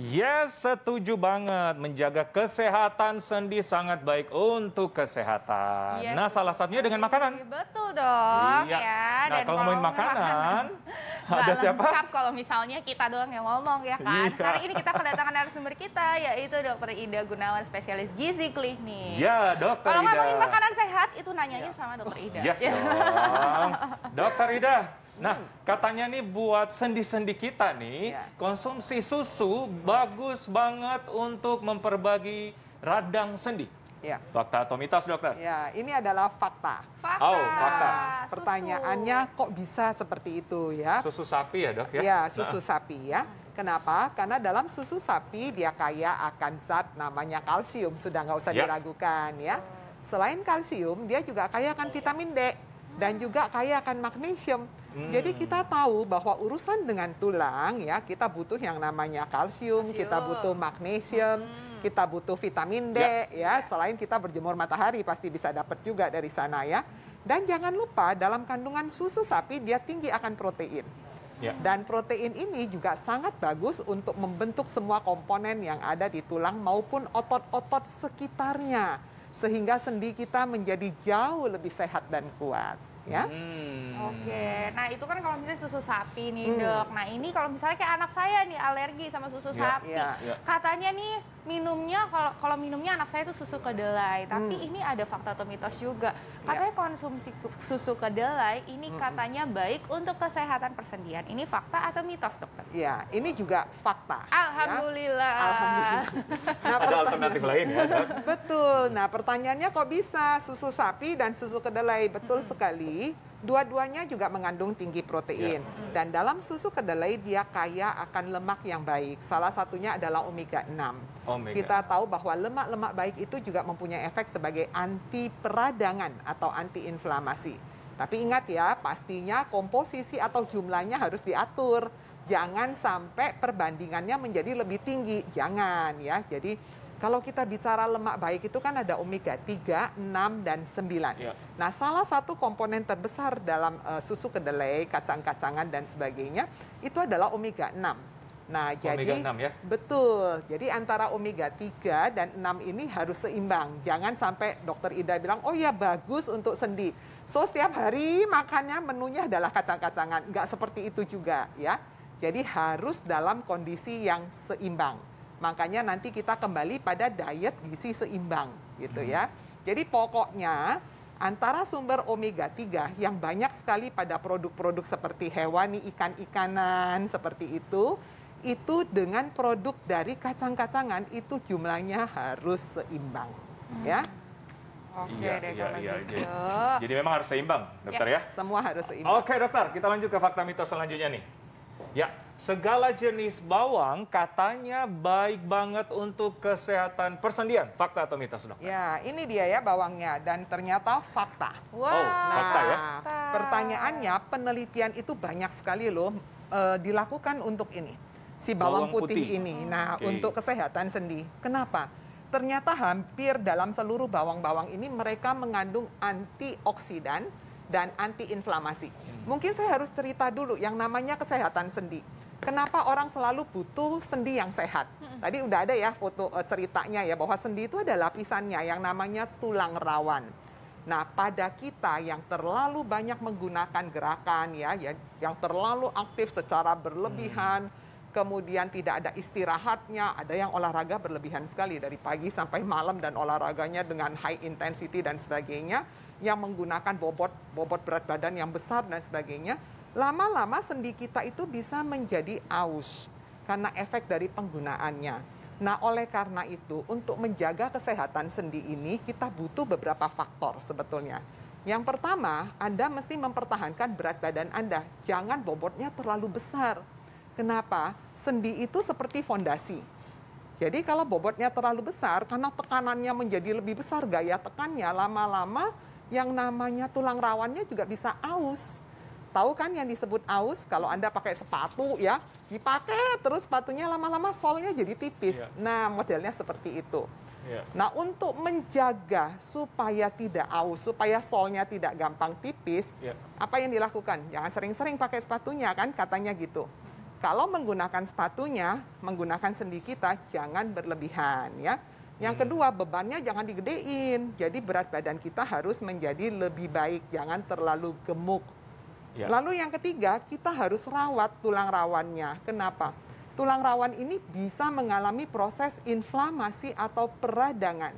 Yes, setuju banget. Menjaga kesehatan sendi sangat baik untuk kesehatan. Iya, Nah, salah satunya dengan makanan. Betul dong, Iya. ya. Nah, Dan kalau ngomongin makanan, nggak ada siapa? lengkap kalau misalnya kita doang yang ngomong, ya kan? Iya. Hari ini kita kedatangan narasumber kita, yaitu Dr. Ida Gunawan, spesialis gizi klinik. Ya, Dokter Kalau Ida. ngomongin makanan sehat, itu nanyanya sama Dr. Ida. Yes dong. Dokter Ida. Nah, katanya nih buat sendi-sendi kita nih, konsumsi susu bagus banget untuk memperbagi radang sendi. Ya. Fakta atau mitos, dokter? Ya, ini adalah fakta. Fakta. Oh, fakta. Pertanyaannya kok bisa seperti itu ya? Susu sapi ya, Dok ya? Ya, susu sapi ya. Kenapa? Karena dalam susu sapi dia kaya akan zat namanya kalsium, sudah nggak usah diragukan ya. Selain kalsium, dia juga kaya akan vitamin D dan juga kaya akan magnesium. Jadi kita tahu bahwa urusan dengan tulang ya, kita butuh yang namanya kalsium, kita butuh magnesium, kita butuh vitamin D ya. Selain kita berjemur matahari pasti bisa dapat juga dari sana ya. Dan jangan lupa dalam kandungan susu sapi dia tinggi akan protein. Dan protein ini juga sangat bagus untuk membentuk semua komponen yang ada di tulang maupun otot-otot sekitarnya. Sehingga sendi kita menjadi jauh lebih sehat dan kuat. Ya. Oke, nah itu kan kalau misalnya susu sapi nih, Dok. Nah ini kalau misalnya kayak anak saya nih alergi sama susu sapi, katanya nih minumnya kalau minumnya anak saya itu susu kedelai, tapi ini ada fakta atau mitos juga. Katanya konsumsi susu kedelai ini katanya baik untuk kesehatan persendian. Ini fakta atau mitos, dokter? Ya, ini juga fakta. Alhamdulillah. Ya. Alhamdulillah. Nah, ada alternatif lain ya, Dok? Betul. Nah, pertanyaannya kok bisa susu sapi dan susu kedelai? Betul sekali. Dua-duanya juga mengandung tinggi protein. Dan dalam susu kedelai dia kaya akan lemak yang baik. Salah satunya adalah omega 6. Kita tahu bahwa lemak-lemak baik itu juga mempunyai efek sebagai anti peradangan atau anti inflamasi. Tapi ingat ya, pastinya komposisi atau jumlahnya harus diatur. Jangan sampai perbandingannya menjadi lebih tinggi. Jangan ya. Jadi kalau kita bicara lemak baik itu kan ada omega 3, 6, dan 9. Nah, salah satu komponen terbesar dalam susu kedelai, kacang-kacangan, dan sebagainya, itu adalah omega 6. Nah, omega 6 ya? Betul. Jadi antara omega 3 dan 6 ini harus seimbang. Jangan sampai dokter Ida bilang, oh ya bagus untuk sendi. So, setiap hari makannya menunya adalah kacang-kacangan. Nggak seperti itu juga ya. Jadi harus dalam kondisi yang seimbang. Makanya nanti kita kembali pada diet gizi seimbang gitu ya. Jadi pokoknya antara sumber omega 3 yang banyak sekali pada produk-produk seperti hewani, ikan-ikanan seperti itu dengan produk dari kacang-kacangan itu jumlahnya harus seimbang ya. Oke deh kalau gitu. Jadi memang harus seimbang, dokter ya? Semua harus seimbang. Oke dokter, kita lanjut ke fakta mitos selanjutnya nih. Ya, segala jenis bawang katanya baik banget untuk kesehatan persendian. Fakta atau mitos, dokter? Ya, ini dia ya bawangnya dan ternyata fakta. Fakta ya. Pertanyaannya penelitian itu banyak sekali loh dilakukan untuk ini. Si bawang putih ini. Nah, untuk kesehatan sendi. Kenapa? Ternyata hampir dalam seluruh bawang-bawang ini mereka mengandung antioksidan dan antiinflamasi. Mungkin saya harus cerita dulu yang namanya kesehatan sendi. Kenapa orang selalu butuh sendi yang sehat? Tadi udah ada ya foto ceritanya ya bahwa sendi itu ada lapisannya yang namanya tulang rawan. Nah, pada kita yang terlalu banyak menggunakan gerakan yang terlalu aktif secara berlebihan, kemudian tidak ada istirahatnya, ada yang olahraga berlebihan sekali dari pagi sampai malam dan olahraganya dengan high intensity dan sebagainya, yang menggunakan bobot berat badan yang besar dan sebagainya, lama-lama sendi kita itu bisa menjadi aus karena efek dari penggunaannya. Nah, oleh karena itu, untuk menjaga kesehatan sendi ini, kita butuh beberapa faktor sebetulnya. Yang pertama, Anda mesti mempertahankan berat badan Anda. Jangan bobotnya terlalu besar. Kenapa? Sendi itu seperti fondasi. Jadi kalau bobotnya terlalu besar, karena tekanannya menjadi lebih besar, gaya tekannya lama-lama yang namanya tulang rawannya juga bisa aus. Tahu kan yang disebut aus? Kalau Anda pakai sepatu ya, dipakai terus sepatunya lama-lama solnya jadi tipis. Nah, modelnya seperti itu. Nah, untuk menjaga supaya tidak aus, supaya solnya tidak gampang tipis, apa yang dilakukan? Jangan sering-sering pakai sepatunya kan, katanya gitu. kalau menggunakan sepatunya, menggunakan sendi kita jangan berlebihan ya. Yang kedua, bebannya jangan digedein. Jadi berat badan kita harus menjadi lebih baik, jangan terlalu gemuk. Ya. Lalu yang ketiga, kita harus rawat tulang rawannya. Kenapa? Tulang rawan ini bisa mengalami proses inflamasi atau peradangan.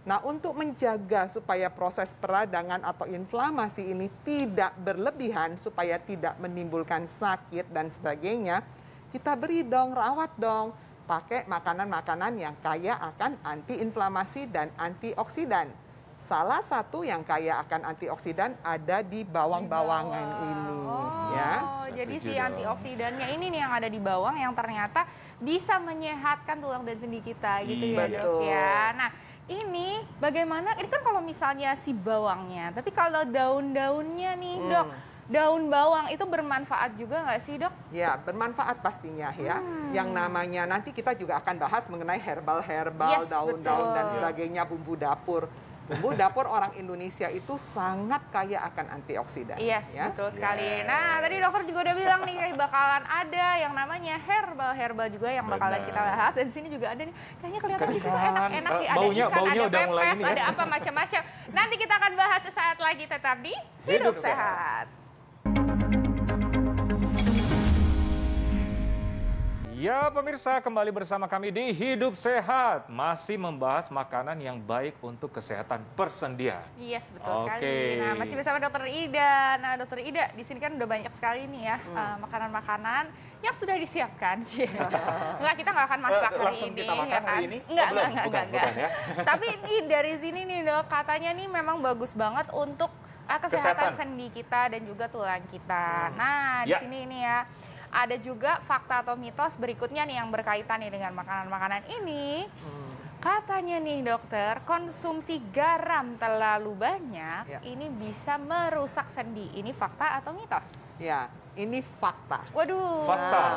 Nah, untuk menjaga supaya proses peradangan atau inflamasi ini tidak berlebihan, supaya tidak menimbulkan sakit dan sebagainya, kita beri dong, rawat dong. Pakai makanan-makanan yang kaya akan antiinflamasi dan antioksidan. Salah satu yang kaya akan antioksidan ada di bawang-bawangan ini. Ya. Jadi si antioksidannya ini nih yang ada di bawang yang ternyata bisa menyehatkan tulang dan sendi kita gitu ya dok ya. Nah ini bagaimana, ini kan kalau misalnya si bawangnya, tapi kalau daun-daunnya nih dok, daun bawang itu bermanfaat juga nggak sih dok? Ya, bermanfaat pastinya ya. Yang namanya nanti kita juga akan bahas mengenai herbal-herbal, daun-daun dan sebagainya, bumbu dapur. Bumbu dapur orang Indonesia itu sangat kaya akan antioksidan. Yes, ya? Betul sekali. Nah, tadi dokter juga udah bilang nih bakalan ada yang namanya herbal juga yang bakalan kita bahas. Dan di sini juga ada nih, kayaknya kelihatan di situ enak-enak nih. Ada ikan, ada pepes, ada apa macam-macam. Nanti kita akan bahas sesaat lagi, tetap di Hidup Sehat. Ya pemirsa, kembali bersama kami di Hidup Sehat. Masih membahas makanan yang baik untuk kesehatan persendian. Yes, betul sekali. Nah, masih bersama Dokter Ida. Nah, Dokter Ida, di sini kan udah banyak sekali nih ya makanan-makanan yang sudah disiapkan. Enggak, kita nggak akan masak hari langsung ini. Kita makan ya kan? hari ini? Enggak. Bukan, ya? Tapi ini dari sini nih dok, katanya nih memang bagus banget untuk kesehatan sendi kita dan juga tulang kita. Nah, di sini ini ya. Ada juga fakta atau mitos berikutnya nih yang berkaitan nih dengan makanan-makanan ini. Katanya nih dokter, konsumsi garam terlalu banyak ini bisa merusak sendi. Ini fakta atau mitos? Ya, ini fakta. Waduh.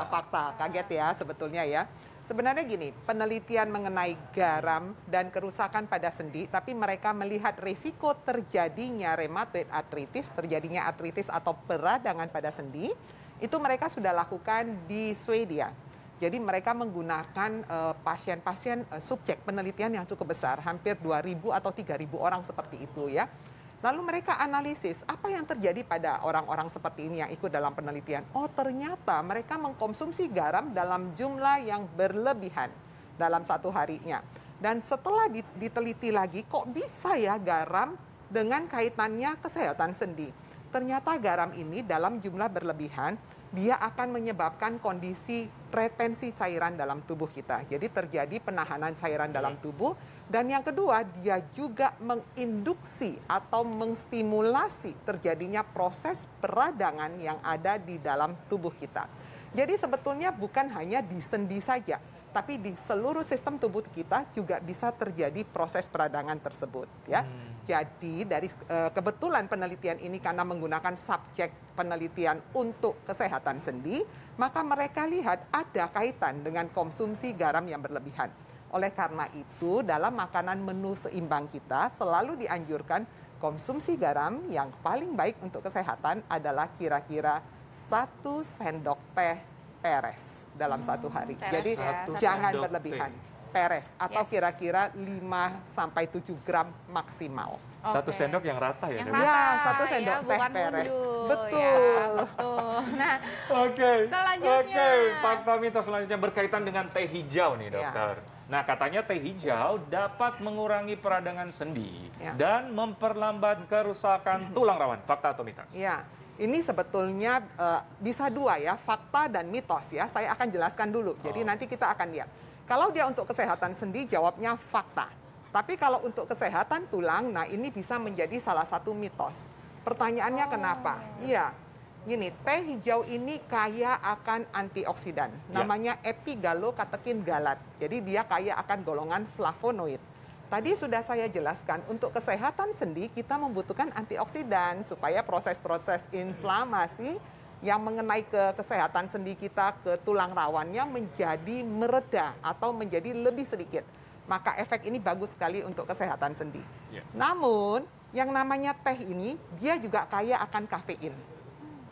Fakta. Kaget ya sebetulnya ya. Sebenarnya gini, penelitian mengenai garam dan kerusakan pada sendi, tapi mereka melihat risiko terjadinya rheumatoid arthritis, terjadinya artritis atau peradangan pada sendi, itu mereka sudah lakukan di Swedia. Jadi mereka menggunakan pasien-pasien subjek penelitian yang cukup besar, hampir 2.000 atau 3.000 orang seperti itu ya. Lalu mereka analisis apa yang terjadi pada orang-orang seperti ini yang ikut dalam penelitian. Oh ternyata mereka mengkonsumsi garam dalam jumlah yang berlebihan dalam satu harinya. Dan setelah diteliti lagi, kok bisa ya garam dengan kaitannya kesehatan sendi. Ternyata garam ini dalam jumlah berlebihan, dia akan menyebabkan kondisi retensi cairan dalam tubuh kita. Jadi terjadi penahanan cairan dalam tubuh. Dan yang kedua, dia juga menginduksi atau menstimulasi terjadinya proses peradangan yang ada di dalam tubuh kita. Jadi sebetulnya bukan hanya di sendi saja, tapi di seluruh sistem tubuh kita juga bisa terjadi proses peradangan tersebut ya. Jadi dari kebetulan penelitian ini karena menggunakan subjek penelitian untuk kesehatan sendi, maka mereka lihat ada kaitan dengan konsumsi garam yang berlebihan. Oleh karena itu dalam makanan menu seimbang kita selalu dianjurkan konsumsi garam yang paling baik untuk kesehatan adalah kira-kira 1 sendok teh peres dalam satu hari. Jadi jangan berlebihan. Peres atau kira-kira 5-7 gram maksimal. 1 sendok yang rata ya? Ya, 1 sendok teh peres. Betul. Nah, selanjutnya. Fakta mitos selanjutnya berkaitan dengan teh hijau nih dokter. Nah, katanya teh hijau dapat mengurangi peradangan sendi dan memperlambat kerusakan tulang rawan. Fakta atau mitos? Ya. Ini sebetulnya bisa dua ya, fakta dan mitos ya. Saya akan jelaskan dulu. Jadi nanti kita akan lihat. Kalau dia untuk kesehatan sendi, jawabnya fakta. Tapi kalau untuk kesehatan tulang, nah ini bisa menjadi salah satu mitos. Pertanyaannya kenapa? Iya, gini, teh hijau ini kaya akan antioksidan. Namanya epigallocatechin galat. Jadi dia kaya akan golongan flavonoid. Tadi sudah saya jelaskan, untuk kesehatan sendi kita membutuhkan antioksidan supaya proses-proses inflamasi yang mengenai ke kesehatan sendi kita, ke tulang rawannya menjadi mereda atau menjadi lebih sedikit. Maka efek ini bagus sekali untuk kesehatan sendi. Namun, yang namanya teh ini, dia juga kaya akan kafein.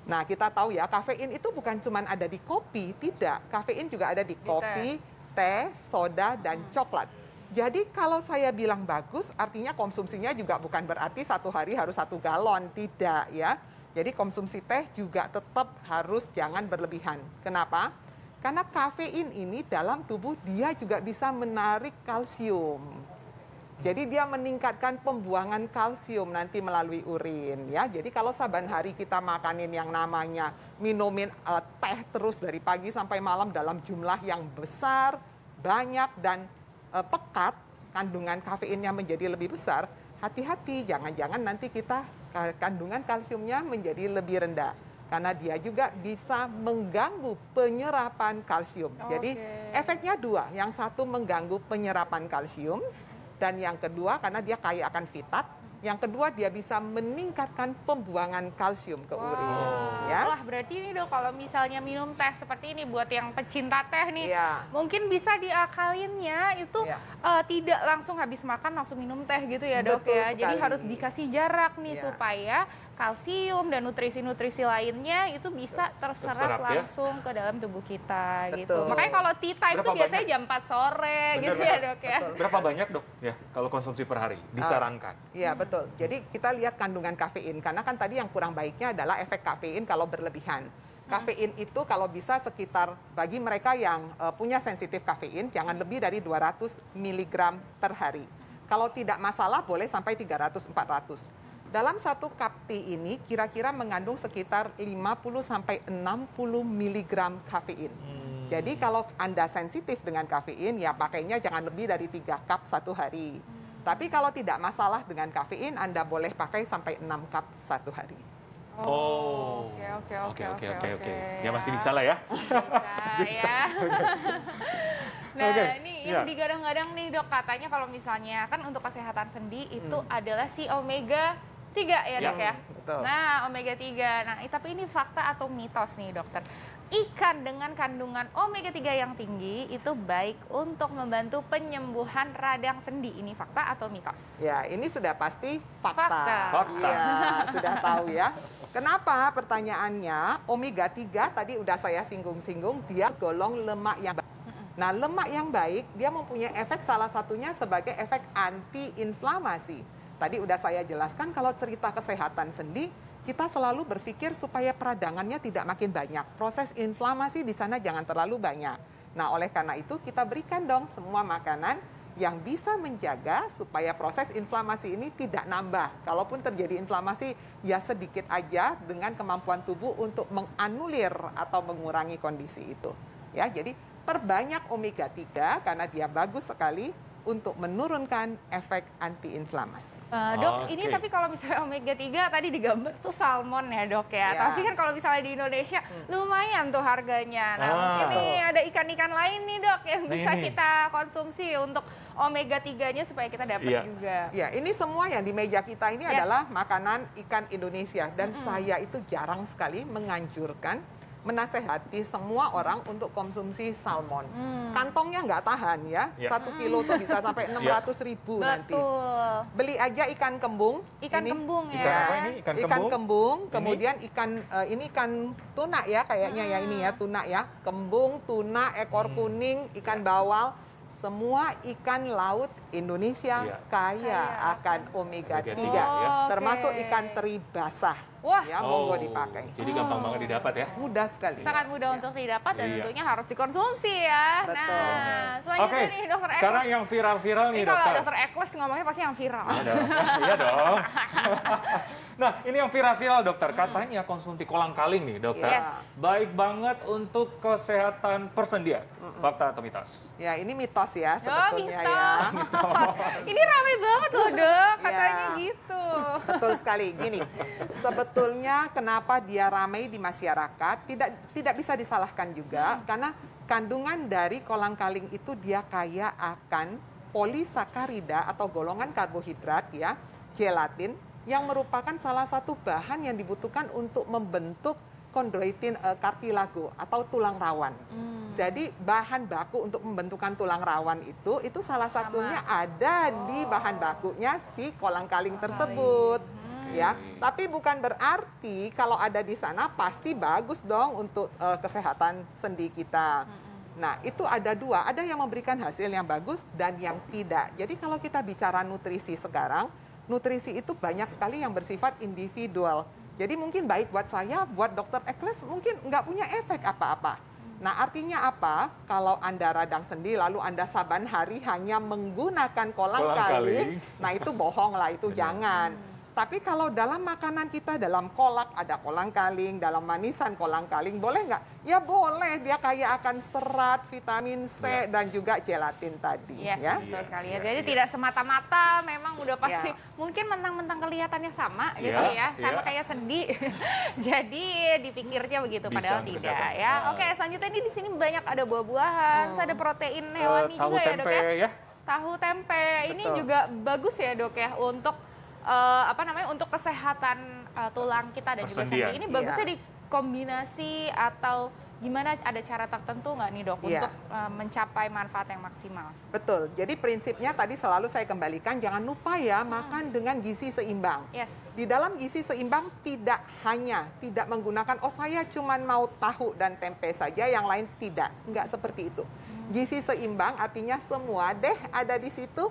Nah, kita tahu ya, kafein itu bukan cuma ada di kopi, tidak. Kafein juga ada di kopi, teh, soda, dan coklat. Jadi kalau saya bilang bagus, artinya konsumsinya juga bukan berarti satu hari harus 1 galon, tidak ya. Jadi konsumsi teh juga tetap harus jangan berlebihan. Kenapa? Karena kafein ini dalam tubuh dia juga bisa menarik kalsium. Jadi dia meningkatkan pembuangan kalsium nanti melalui urin ya. Jadi kalau saban hari kita makanin yang namanya minumin teh terus dari pagi sampai malam dalam jumlah yang besar, banyak dan pekat, kandungan kafeinnya menjadi lebih besar, hati-hati jangan-jangan nanti kita kandungan kalsiumnya menjadi lebih rendah. Karena dia juga bisa mengganggu penyerapan kalsium. Jadi efeknya dua, yang satu mengganggu penyerapan kalsium, dan yang kedua karena dia kaya akan fitat, yang kedua dia bisa meningkatkan pembuangan kalsium ke urin. Ya. Wah, berarti ini Dok, kalau misalnya minum teh seperti ini buat yang pecinta teh nih, mungkin bisa diakalinnya itu tidak langsung habis makan langsung minum teh gitu ya Dok. Betul ya. sekali. Jadi harus dikasih jarak nih supaya kalsium dan nutrisi-nutrisi lainnya itu bisa terserap langsung ke dalam tubuh kita gitu. Makanya kalau tea time itu biasanya jam 4 sore gitu ya Dok ya. Berapa banyak Dok ya kalau konsumsi per hari disarankan? Iya betul. Jadi kita lihat kandungan kafein karena kan tadi yang kurang baiknya adalah efek kafein kalau berlebihan. Kafein itu kalau bisa sekitar bagi mereka yang punya sensitif kafein jangan lebih dari 200 mg per hari. Kalau tidak masalah boleh sampai 300-400. Dalam satu cup tea ini kira-kira mengandung sekitar 50-60 mg kafein. Jadi kalau Anda sensitif dengan kafein, ya pakainya jangan lebih dari 3 cup satu hari. Tapi kalau tidak masalah dengan kafein, Anda boleh pakai sampai 6 cup satu hari. Oke. Ya masih bisa lah ya. Bisa ya. Nah, ini yang digadang-gadang nih Dok, katanya kalau misalnya kan untuk kesehatan sendi itu adalah si omega 3 ya Dok ya? Betul. Nah, omega 3. Nah, tapi ini fakta atau mitos nih dokter? Ikan dengan kandungan omega 3 yang tinggi itu baik untuk membantu penyembuhan radang sendi. Ini fakta atau mitos? Ya, ini sudah pasti fakta. Fakta. Ya, sudah tahu ya. Kenapa pertanyaannya? Omega 3 tadi udah saya singgung-singgung, dia golong lemak yang baik. Nah, lemak yang baik, dia mempunyai efek salah satunya sebagai efek anti-inflamasi. Tadi udah saya jelaskan kalau cerita kesehatan sendi, kita selalu berpikir supaya peradangannya tidak makin banyak. Proses inflamasi di sana jangan terlalu banyak. Nah, oleh karena itu kita berikan dong semua makanan yang bisa menjaga supaya proses inflamasi ini tidak nambah. Kalaupun terjadi inflamasi, ya sedikit aja dengan kemampuan tubuh untuk menganulir atau mengurangi kondisi itu. Ya, jadi perbanyak omega 3 karena dia bagus sekali untuk menurunkan efek anti-inflamasi. Dok, ini tapi kalau misalnya omega 3 tadi digambar tuh salmon ya Dok ya. Tapi kan kalau misalnya di Indonesia lumayan tuh harganya. Nah mungkin nih ada ikan-ikan lain nih Dok yang bisa kita konsumsi untuk omega 3-nya supaya kita dapat juga. Ya, ini semua yang di meja kita ini adalah makanan ikan Indonesia. Dan saya itu jarang sekali menganjurkan menasehati semua orang untuk konsumsi salmon. Kantongnya nggak tahan ya. 1 kilo tuh bisa sampai 600.000 nanti. Beli aja ikan kembung. Ikan kembung ya. Ikan apa ini? Ikan kembung. Kemudian ini ikan tuna ya kayaknya ya ini ya tuna ya. Kembung, tuna, ekor kuning, ikan bawal. Semua ikan laut Indonesia kaya akan omega 3. Termasuk ikan teri basah. Wah, ya monggo dipakai. Jadi gampang banget didapat ya? Mudah sekali. Sangat mudah untuk didapat dan tentunya harus dikonsumsi ya. Betul. Nah, selanjutnya nih Dokter Ekles. Sekarang yang viral-viral nih Dokter. Kalau Dokter Ekles ngomongnya pasti yang viral. Iya dong. Nah, ini yang viral-viral Dokter. Katanya konsumsi kolang-kaling nih Dokter. Baik banget untuk kesehatan persendian. Fakta atau mitos? Ya, ini mitos ya sebetulnya ya. Ini ramai banget loh Dok, katanya gitu. Betul sekali. Gini, sebetulnya kenapa dia ramai di masyarakat tidak bisa disalahkan juga karena kandungan dari kolang-kaling itu dia kaya akan polisakarida atau golongan karbohidrat ya, gelatin yang merupakan salah satu bahan yang dibutuhkan untuk membentuk kondroitin kartilago atau tulang rawan. Jadi bahan baku untuk pembentukan tulang rawan itu salah satunya ada di bahan bakunya si kolang-kaling tersebut. Ya, tapi bukan berarti kalau ada di sana pasti bagus dong untuk kesehatan sendi kita. Nah, itu ada dua, ada yang memberikan hasil yang bagus dan yang tidak. Jadi kalau kita bicara nutrisi sekarang, nutrisi itu banyak sekali yang bersifat individual. Jadi mungkin baik buat saya, buat dokter Ekles mungkin nggak punya efek apa-apa. Nah, artinya apa? Kalau Anda radang sendi lalu Anda saban hari hanya menggunakan kolang-kaling, nah itu bohong lah, itu jangan. Tapi kalau dalam makanan kita, dalam kolak ada kolang-kaling, dalam manisan kolang-kaling, boleh nggak? Ya boleh, dia kaya akan serat, vitamin C, dan juga gelatin tadi. Yes, ya? betul sekali ya. Jadi tidak semata-mata memang udah pasti, mungkin mentang-mentang kelihatannya sama gitu ya, sama kayak sendi. Jadi dipikirnya begitu, padahal tidak ya. Oke, selanjutnya ini di sini banyak ada buah-buahan, terus ada protein hewani juga ya dok ya. Tahu tempe, ini juga bagus ya dok ya untuk untuk kesehatan tulang kita dan juga sendi. Ini bagusnya dikombinasi atau gimana, ada cara tertentu nggak nih dok untuk mencapai manfaat yang maksimal? Betul, jadi prinsipnya tadi selalu saya kembalikan, jangan lupa ya makan dengan gizi seimbang. Yes. Di dalam gizi seimbang tidak menggunakan, oh saya cuma mau tahu dan tempe saja, yang lain tidak. Nggak seperti itu. Gizi seimbang artinya semua deh ada di situ,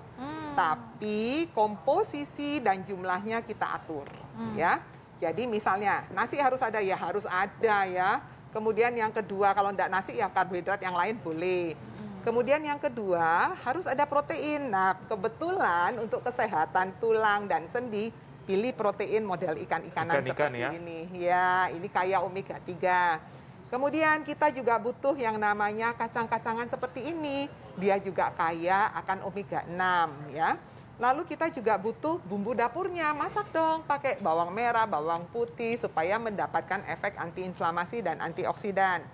tapi komposisi dan jumlahnya kita atur, ya. Jadi misalnya nasi harus ada ya, harus ada ya. Kemudian yang kedua, kalau enggak nasi ya karbohidrat yang lain boleh. Kemudian yang kedua harus ada protein. Nah, kebetulan untuk kesehatan tulang dan sendi, pilih protein model ikan-ikanan seperti ini. Ya, ini kaya omega 3. Kemudian kita juga butuh yang namanya kacang-kacangan seperti ini. Dia juga kaya akan omega 6 ya. Lalu kita juga butuh bumbu dapurnya. Masak dong pakai bawang merah, bawang putih supaya mendapatkan efek antiinflamasi dan antioksidan.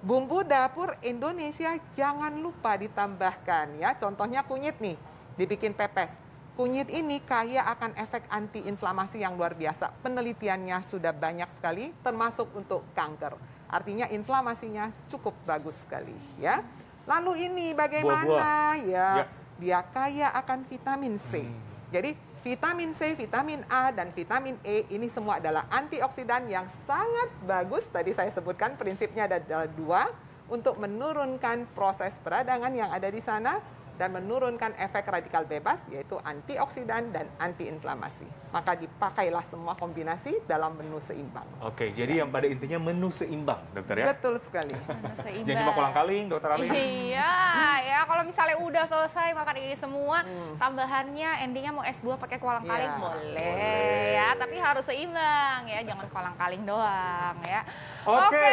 Bumbu dapur Indonesia jangan lupa ditambahkan ya. Contohnya kunyit nih, dibikin pepes. Kunyit ini kaya akan efek antiinflamasi yang luar biasa. Penelitiannya sudah banyak sekali termasuk untuk kanker. Artinya inflamasinya cukup bagus sekali ya. Lalu ini bagaimana? Ya, dia kaya akan vitamin C. Jadi vitamin C, vitamin A, dan vitamin E ini semua adalah antioksidan yang sangat bagus. Tadi saya sebutkan prinsipnya ada dua, untuk menurunkan proses peradangan yang ada di sana dan menurunkan efek radikal bebas, yaitu antioksidan dan antiinflamasi. Maka dipakailah semua kombinasi dalam menu seimbang. Oke, jadi yang pada intinya menu seimbang, dokter ya? Betul sekali. Jangan cuma kolang-kaling, dokter Ali. Iya, ya kalau misalnya udah selesai makan ini semua, tambahannya endingnya mau S2 pakai kolang-kaling boleh ya, tapi harus seimbang ya, jangan kolang-kaling doang ya. Oke.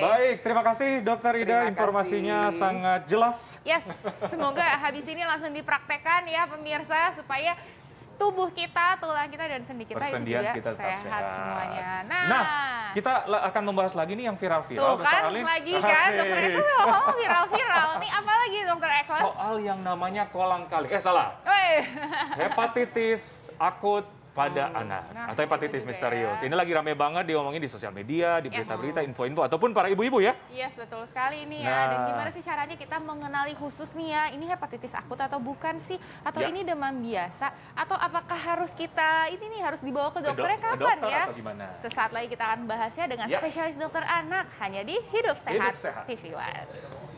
Baik, terima kasih dokter Ida, informasinya sangat jelas. Yes, semoga habis ini langsung dipraktekkan ya pemirsa, supaya tubuh kita, tulang kita, dan sendi kita itu juga sehat semuanya. Nah, kita akan membahas lagi nih yang viral-viral. Tuh kan, lagi kan, dokter Ekles ngomong viral-viral. Nih apa lagi dokter Ekles? Soal yang namanya kolang-kaling. Salah. Hepatitis akut pada anak atau hepatitis misterius. Ini lagi rame banget diomongin di sosial media, di berita-berita, info-info, ataupun para ibu-ibu ya. Yes, betul sekali ini ya. Dan gimana sih caranya kita mengenali khusus nih ya, ini hepatitis akut atau bukan sih? Atau ini demam biasa? Atau apakah harus kita, ini nih harus dibawa ke dokternya kapan ya? Sesaat lagi kita akan bahasnya dengan spesialis dokter anak, hanya di Hidup Sehat TV One.